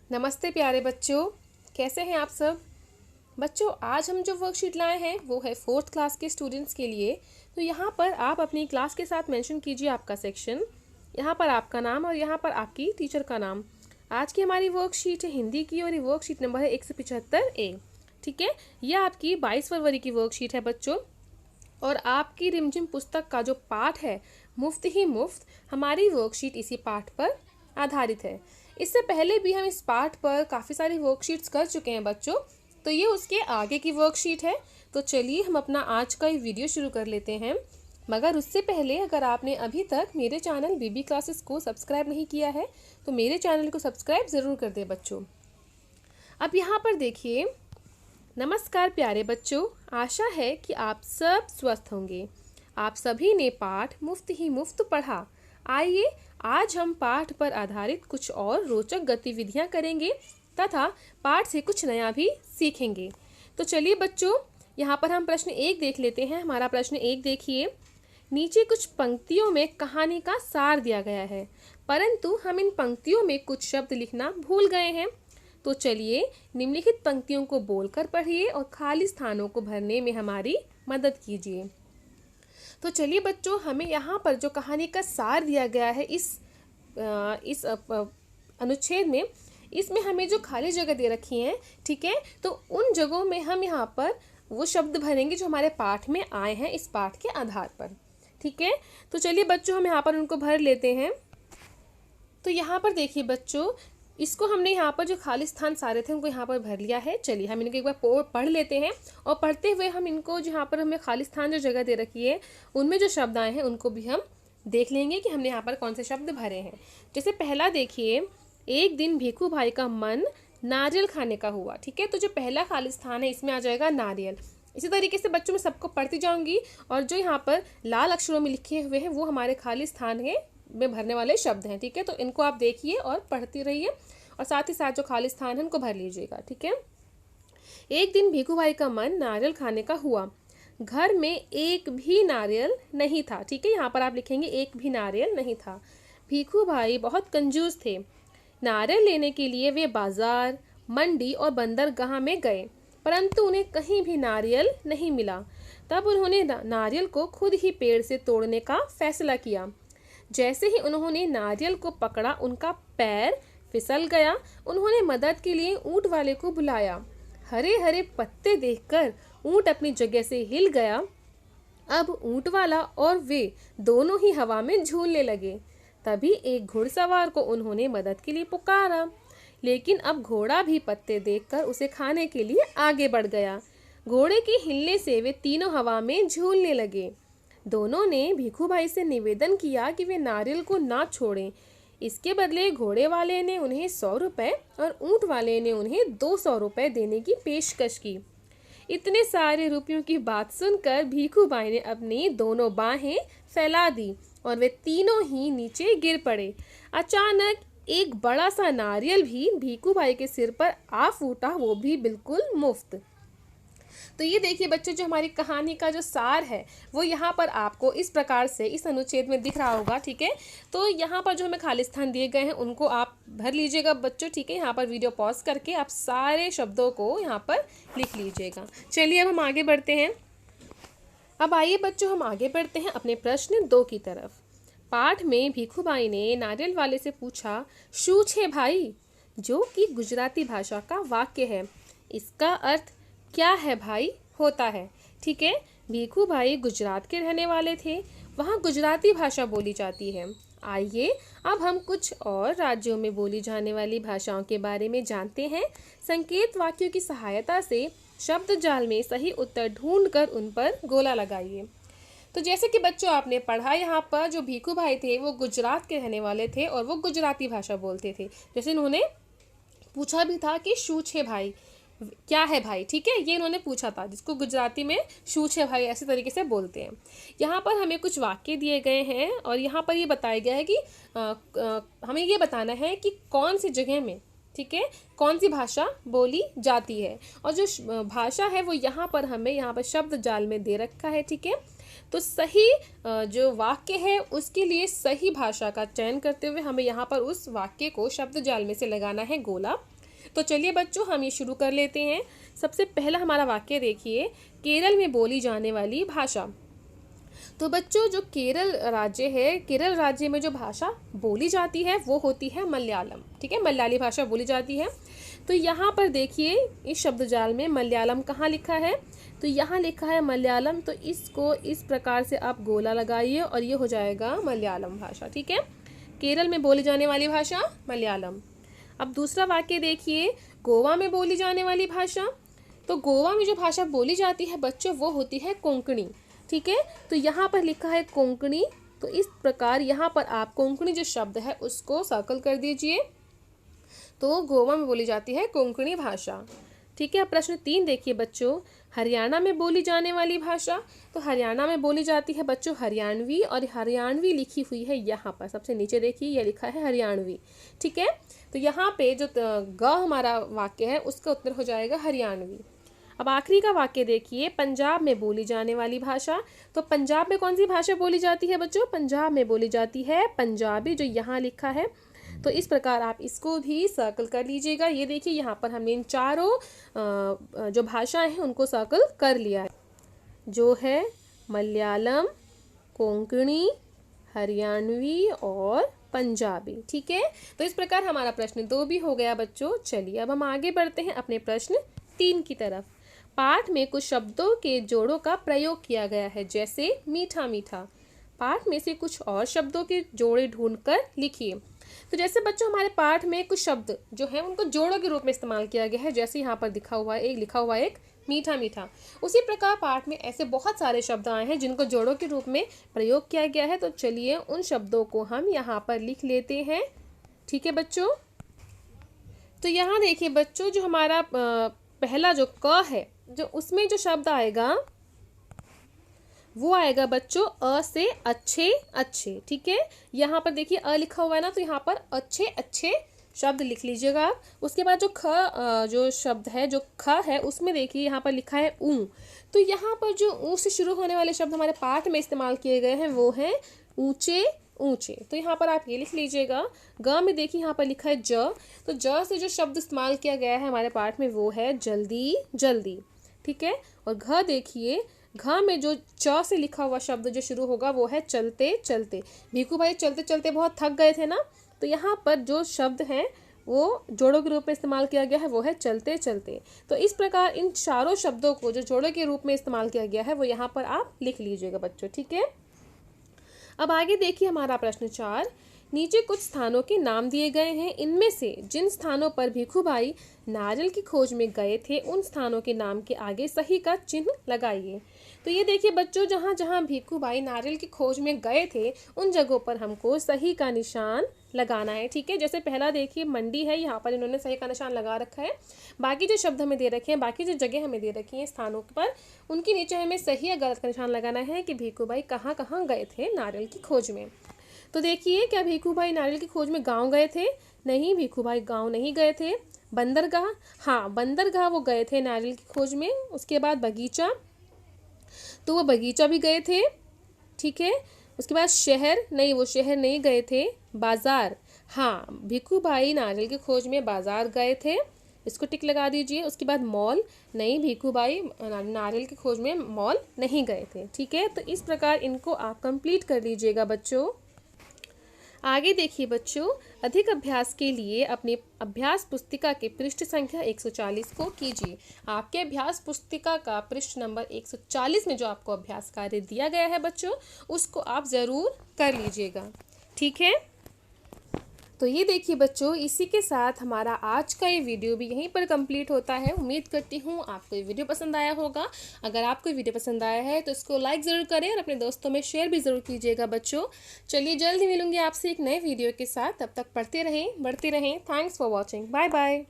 नमस्ते प्यारे बच्चों, कैसे हैं आप सब। बच्चों, आज हम जो वर्कशीट लाए हैं वो है फोर्थ क्लास के स्टूडेंट्स के लिए। तो यहाँ पर आप अपनी क्लास के साथ मेंशन कीजिए आपका सेक्शन, यहाँ पर आपका नाम और यहाँ पर आपकी टीचर का नाम। आज की हमारी वर्कशीट है हिंदी की और ये वर्कशीट नंबर है 175A। ठीक है, यह आपकी 22 फरवरी की वर्कशीट है बच्चों। और आपकी रिमझिम पुस्तक का जो पाठ है मुफ्त ही मुफ्त, हमारी वर्कशीट इसी पाठ पर आधारित है। इससे पहले भी हम इस पाठ पर काफ़ी सारी वर्कशीट्स कर चुके हैं बच्चों, तो ये उसके आगे की वर्कशीट है। तो चलिए हम अपना आज का ये वीडियो शुरू कर लेते हैं। मगर उससे पहले अगर आपने अभी तक मेरे चैनल बीबी क्लासेस को सब्सक्राइब नहीं किया है तो मेरे चैनल को सब्सक्राइब ज़रूर कर दें बच्चों। अब यहाँ पर देखिए, नमस्कार प्यारे बच्चों, आशा है कि आप सब स्वस्थ होंगे। आप सभी ने पाठ मुफ्त ही मुफ्त पढ़ा। आइए आज हम पाठ पर आधारित कुछ और रोचक गतिविधियां करेंगे तथा पाठ से कुछ नया भी सीखेंगे। तो चलिए बच्चों, यहाँ पर हम प्रश्न 1 देख लेते हैं। हमारा प्रश्न 1 देखिए, नीचे कुछ पंक्तियों में कहानी का सार दिया गया है, परंतु हम इन पंक्तियों में कुछ शब्द लिखना भूल गए हैं। तो चलिए निम्नलिखित पंक्तियों को बोलकर पढ़िए और खाली स्थानों को भरने में हमारी मदद कीजिए। तो चलिए बच्चों, हमें यहाँ पर जो कहानी का सार दिया गया है इस अनुच्छेद में, इसमें हमें जो खाली जगह दे रखी है, ठीक है, तो उन जगहों में हम यहाँ पर वो शब्द भरेंगे जो हमारे पाठ में आए हैं इस पाठ के आधार पर। ठीक है, तो चलिए बच्चों हम यहाँ पर उनको भर लेते हैं। तो यहाँ पर देखिए बच्चों, इसको हमने यहाँ पर जो खाली स्थान सारे थे उनको यहाँ पर भर लिया है। चलिए हम इनको एक बार पढ़ लेते हैं और पढ़ते हुए हम इनको जो यहाँ पर हमें खाली स्थान जो जगह दे रखी है उनमें जो शब्द आए हैं उनको भी हम देख लेंगे कि हमने यहाँ पर कौन से शब्द भरे हैं। जैसे पहला देखिए, एक दिन भीखू भाई का मन नारियल खाने का हुआ। ठीक है, तो जो पहला खाली स्थान है इसमें आ जाएगा नारियल। इसी तरीके से बच्चों मैं सबको पढ़ती जाऊंगी और जो यहाँ पर लाल अक्षरों में लिखे हुए हैं वो हमारे खाली स्थान है में भरने वाले शब्द हैं। ठीक है, तो इनको आप देखिए और पढ़ती रहिए और साथ ही साथ जो खाली स्थान है उनको भर लीजिएगा। ठीक है, एक दिन भीखू भाई का मन नारियल खाने का हुआ। घर में एक भी नारियल नहीं था। ठीक है, यहाँ पर आप लिखेंगे एक भी नारियल नहीं था। भीखू भाई बहुत कंजूस थे। नारियल लेने के लिए वे बाजार, मंडी और बंदरगाह में गए, परंतु उन्हें कहीं भी नारियल नहीं मिला। तब उन्होंने नारियल को खुद ही पेड़ से तोड़ने का फैसला किया। जैसे ही उन्होंने नारियल को पकड़ा, उनका पैर फिसल गया। उन्होंने मदद के लिए ऊंट वाले को बुलाया। हरे हरे पत्ते देखकर ऊंट अपनी जगह से हिल गया। अब ऊंट वाला और वे दोनों ही हवा में झूलने लगे। तभी एक घुड़सवार को उन्होंने मदद के लिए पुकारा, लेकिन अब घोड़ा भी पत्ते देखकर उसे खाने के लिए आगे बढ़ गया। घोड़े के हिलने से वे तीनों हवा में झूलने लगे। दोनों ने भीखू भाई से निवेदन किया कि वे नारियल को ना छोड़ें। इसके बदले घोड़े वाले ने उन्हें 100 रुपए और ऊंट वाले ने उन्हें 200 रुपए देने की पेशकश की। इतने सारे रुपयों की बात सुनकर भीखू भाई ने अपनी दोनों बाहें फैला दी और वे तीनों ही नीचे गिर पड़े। अचानक एक बड़ा सा नारियल भी भीखू भाई के सिर पर आ फूटा, वो भी बिल्कुल मुफ्त। तो ये देखिए बच्चों, जो हमारी कहानी का जो सार है वो यहाँ पर आपको इस प्रकार से इस अनुच्छेद में दिख रहा होगा। ठीक है, तो यहाँ पर जो हमें खाली स्थान दिए गए हैं उनको आप भर लीजिएगा बच्चों। ठीक है, यहाँ पर वीडियो पॉज करके आप सारे शब्दों को यहाँ पर लिख लीजिएगा। चलिए अब हम आगे बढ़ते हैं। अब आइए बच्चों, हम आगे बढ़ते हैं अपने प्रश्न 2 की तरफ। पाठ में भीखू भाई ने नारियल वाले से पूछा, शू छे भाई, जो कि गुजराती भाषा का वाक्य है। इसका अर्थ क्या है भाई होता है। ठीक है, भीखू भाई गुजरात के रहने वाले थे, वहाँ गुजराती भाषा बोली जाती है। आइए अब हम कुछ और राज्यों में बोली जाने वाली भाषाओं के बारे में जानते हैं। संकेत वाक्यों की सहायता से शब्द जाल में सही उत्तर ढूंढकर उन पर गोला लगाइए। तो जैसे कि बच्चों आपने पढ़ा, यहाँ पर जो भीखू भाई थे वो गुजरात के रहने वाले थे और वो गुजराती भाषा बोलते थे। जैसे इन्होंने पूछा भी था कि शू छे भाई, क्या है भाई। ठीक है, ये इन्होंने पूछा था, जिसको गुजराती में शू छे भाई ऐसे तरीके से बोलते हैं। यहाँ पर हमें कुछ वाक्य दिए गए हैं और यहाँ पर ये बताया गया है कि हमें ये बताना है कि कौन सी जगह में, ठीक है, कौन सी भाषा बोली जाती है। और जो भाषा है वो यहाँ पर शब्द जाल में दे रखा है। ठीक है, तो सही जो वाक्य है उसके लिए सही भाषा का चयन करते हुए हमें यहाँ पर उस वाक्य को शब्द जाल में से लगाना है गोला। तो चलिए बच्चों हम ये शुरू कर लेते हैं। सबसे पहला हमारा वाक्य देखिए, केरल में बोली जाने वाली भाषा। तो बच्चों जो केरल राज्य है, केरल राज्य में जो भाषा बोली जाती है वो होती है मलयालम। ठीक है, मलयाली भाषा बोली जाती है। तो यहाँ पर देखिए इस शब्द जाल में मलयालम कहाँ लिखा है, तो यहाँ लिखा है मलयालम। तो इसको इस प्रकार से आप गोला लगाइए और ये हो जाएगा मलयालम भाषा। ठीक है, केरल में बोली जाने वाली भाषा मलयालम। अब दूसरा वाक्य देखिए, गोवा में बोली जाने वाली भाषा। तो गोवा में जो भाषा बोली जाती है बच्चों वो होती है कोंकणी। ठीक है, तो यहाँ पर लिखा है कोंकणी। तो इस प्रकार यहाँ पर आप कोंकणी जो शब्द है उसको सर्कल कर दीजिए। तो गोवा में बोली जाती है कोंकणी भाषा। ठीक है, प्रश्न 3 देखिए बच्चों, हरियाणा में बोली जाने वाली भाषा। तो हरियाणा में बोली जाती है बच्चों हरियाणवी, और हरियाणवी लिखी हुई है यहाँ पर सबसे नीचे देखिए, यह लिखा है हरियाणवी। ठीक है, तो यहाँ पे जो ग हमारा वाक्य है उसका उत्तर हो जाएगा हरियाणवी। अब आखिरी का वाक्य देखिए, पंजाब में बोली जाने वाली भाषा। तो पंजाब में कौन सी भाषा बोली जाती है बच्चों, पंजाब में बोली जाती है पंजाबी, जो यहाँ लिखा है। तो इस प्रकार आप इसको भी सर्कल कर लीजिएगा। ये देखिए यहाँ पर हमने इन चारों जो भाषाएं हैं उनको सर्कल कर लिया है, जो है मलयालम, कोंकणी, हरियाणवी और पंजाबी। ठीक है, तो इस प्रकार हमारा प्रश्न 2 भी हो गया बच्चों। चलिए अब हम आगे बढ़ते हैं अपने प्रश्न 3 की तरफ। पाठ में कुछ शब्दों के जोड़ों का प्रयोग किया गया है, जैसे मीठा मीठा। पाठ में से कुछ और शब्दों के जोड़े ढूंढकर लिखिए। तो जैसे बच्चों हमारे पाठ में कुछ शब्द जो हैं उनको जोड़ों के रूप में इस्तेमाल किया गया है, जैसे यहाँ पर लिखा हुआ है एक मीठा मीठा। उसी प्रकार पाठ में ऐसे बहुत सारे शब्द आए हैं जिनको जोड़ों के रूप में प्रयोग किया गया है। तो चलिए उन शब्दों को हम यहाँ पर लिख लेते हैं। ठीक है बच्चों, तो यहाँ देखिए बच्चों जो हमारा पहला जो क है, जो उसमें जो शब्द आएगा वो आएगा बच्चों अ से अच्छे अच्छे। ठीक है, यहाँ पर देखिए अ लिखा हुआ है ना, तो यहाँ पर अच्छे अच्छे शब्द लिख लीजिएगा आप। उसके बाद जो जो शब्द है, जो ख है, उसमें देखिए यहाँ पर लिखा है ऊ। तो यहाँ पर जो ऊ से शुरू होने वाले शब्द हमारे पाठ में इस्तेमाल किए गए हैं वो हैं ऊंचे ऊंचे। तो यहाँ पर आप ये लिख लीजिएगा। ग में देखिए यहाँ पर लिखा है ज। तो ज से जो शब्द इस्तेमाल किया गया है हमारे पाठ में वो है जल्दी जल्दी। ठीक है, और घ देखिए, घ में जो च से लिखा हुआ शब्द जो शुरू होगा वो है चलते चलते। भीखू भाई चलते चलते बहुत थक गए थे ना, तो यहाँ पर जो शब्द हैं वो जोड़ों के रूप में इस्तेमाल किया गया है वो है चलते चलते। तो इस प्रकार इन चारों शब्दों को जो जोड़ों के रूप में इस्तेमाल किया गया है वो यहाँ पर आप लिख लीजिएगा बच्चों। ठीक है, अब आगे देखिए हमारा प्रश्न 4। नीचे कुछ स्थानों के नाम दिए गए हैं, इनमें से जिन स्थानों पर भीखू भाई नारियल की खोज में गए थे उन स्थानों के नाम के आगे सही का चिन्ह लगाइए। तो ये देखिए बच्चों, जहाँ जहाँ भीखू भाई नारियल की खोज में गए थे उन जगहों पर हमको सही का निशान लगाना है। ठीक है, जैसे पहला देखिए मंडी है, यहाँ पर इन्होंने सही का निशान लगा रखा है। बाकी जो शब्द हमें दे रखे हैं, बाकी जो जगह हमें दे रखी हैं स्थानों पर, उनके नीचे हमें सही या गलत का निशान लगाना है कि भीखू भाई कहाँ कहाँ गए थे नारियल की खोज में। तो देखिए, क्या भीखू भाई नारियल की खोज में गाँव गए थे? नहीं, भीखू भाई गाँव नहीं गए थे। बंदरगाह, हाँ बंदरगाह वो गए थे नारियल की खोज में। उसके बाद बगीचा, तो वो बगीचा भी गए थे। ठीक है, उसके बाद शहर, नहीं वो शहर नहीं गए थे। बाजार, हाँ भीखू भाई नारियल की खोज में बाजार गए थे, इसको टिक लगा दीजिए। उसके बाद मॉल, नहीं भीखू भाई नारियल की खोज में मॉल नहीं गए थे। ठीक है, तो इस प्रकार इनको आप कंप्लीट कर लीजिएगा बच्चों। आगे देखिए बच्चों, अधिक अभ्यास के लिए अपनी अभ्यास पुस्तिका के पृष्ठ संख्या 140 को कीजिए। आपके अभ्यास पुस्तिका का पृष्ठ नंबर 140 में जो आपको अभ्यास कार्य दिया गया है बच्चों, उसको आप ज़रूर कर लीजिएगा। ठीक है, तो ये देखिए बच्चों, इसी के साथ हमारा आज का ये वीडियो भी यहीं पर कंप्लीट होता है। उम्मीद करती हूँ आपको ये वीडियो पसंद आया होगा। अगर आपको ये वीडियो पसंद आया है तो इसको लाइक ज़रूर करें और अपने दोस्तों में शेयर भी ज़रूर कीजिएगा बच्चों। चलिए जल्द ही मिलूंगी आपसे एक नए वीडियो के साथ, तब तक पढ़ते रहें, बढ़ते रहें। Thanks for watching, bye bye.